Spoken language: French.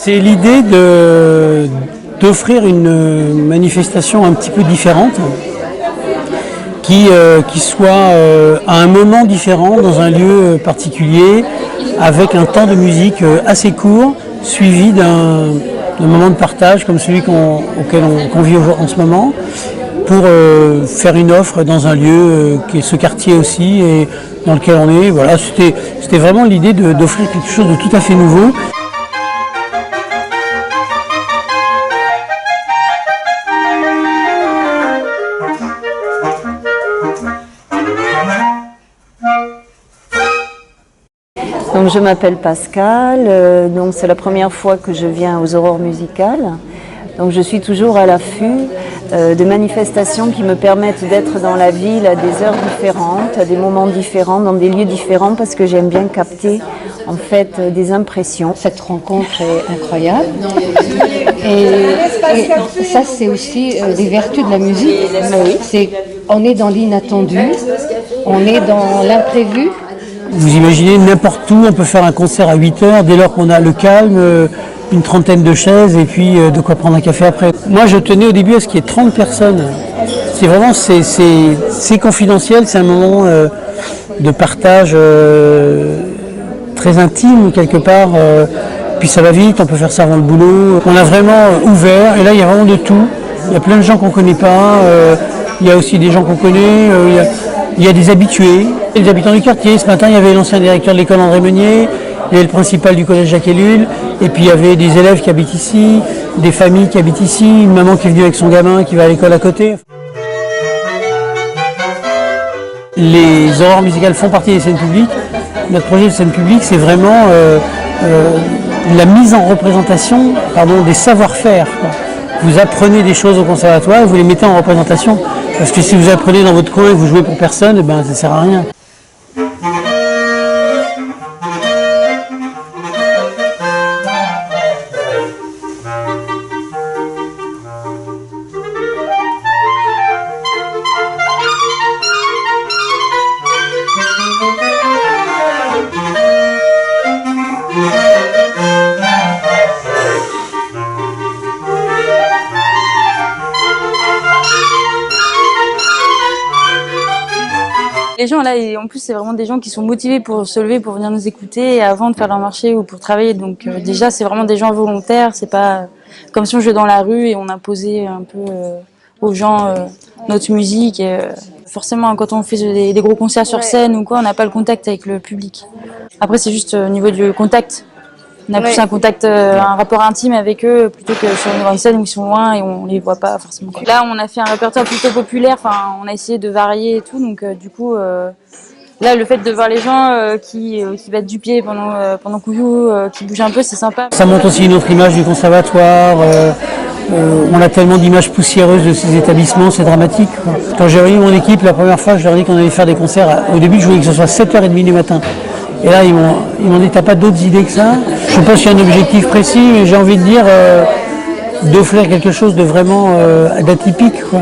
C'est l'idée d'offrir une manifestation un petit peu différente, qui soit à un moment différent, dans un lieu particulier, avec un temps de musique assez court, suivi d'un moment de partage comme celui auquel on vit en ce moment, pour faire une offre dans un lieu qui est ce quartier aussi et dans lequel on est. Voilà, c'était vraiment l'idée d'offrir quelque chose de tout à fait nouveau. Donc je m'appelle Pascal, donc c'est la première fois que je viens aux Aurores musicales. Donc je suis toujours à l'affût de manifestations qui me permettent d'être dans la ville à des heures différentes, à des moments différents, dans des lieux différents, parce que j'aime bien capter en fait des impressions. Cette rencontre est incroyable et ça c'est aussi des vertus de la musique. On est dans l'inattendu, on est dans l'imprévu. Vous imaginez, n'importe où, on peut faire un concert à 8 heures, dès lors qu'on a le calme, une trentaine de chaises et puis de quoi prendre un café après. Moi, je tenais au début à ce qu'il y ait 30 personnes. C'est vraiment, c'est confidentiel, c'est un moment de partage très intime quelque part. Puis ça va vite, on peut faire ça avant le boulot. On a vraiment ouvert, et là, il y a vraiment de tout. Il y a plein de gens qu'on ne connaît pas, il y a aussi des gens qu'on connaît, il y a des habitués, les habitants du quartier. Ce matin, il y avait l'ancien directeur de l'école André Meunier, il y avait le principal du collège Jacques Ellul, et puis il y avait des élèves qui habitent ici, des familles qui habitent ici, une maman qui est venue avec son gamin qui va à l'école à côté. Les Aurores musicales font partie des scènes publiques. Notre projet de scène publique, c'est vraiment la mise en représentation des savoir-faire. Vous apprenez des choses au conservatoire et vous les mettez en représentation. Parce que si vous apprenez dans votre coin et vous jouez pour personne, ben, ça ne sert à rien. Les gens là, en plus c'est vraiment des gens qui sont motivés pour se lever, pour venir nous écouter avant de faire leur marché ou pour travailler. Donc déjà c'est vraiment des gens volontaires, c'est pas comme si on jouait dans la rue et on imposait un peu aux gens notre musique. Et, forcément quand on fait des gros concerts sur scène ou quoi, on n'a pas le contact avec le public. Après c'est juste au niveau du contact. On a plus un contact, un rapport intime avec eux plutôt que sur une grande scène où ils sont loin et on les voit pas forcément. Là, on a fait un répertoire plutôt populaire. Enfin, on a essayé de varier et tout. Donc, du coup, là, le fait de voir les gens qui battent du pied pendant qu'on joue, qui bougent un peu, c'est sympa. Ça montre aussi une autre image du conservatoire. On a tellement d'images poussiéreuses de ces établissements, c'est dramatique. Quand j'ai réuni mon équipe la première fois, je leur ai dit qu'on allait faire des concerts. Au début, je voulais que ce soit 7h30 du matin. Et là, ils m'ont dit, t'as pas d'autres idées que ça? Je sais pas s'il y a un objectif précis, mais j'ai envie de dire d'offrir quelque chose de vraiment d'atypique, quoi.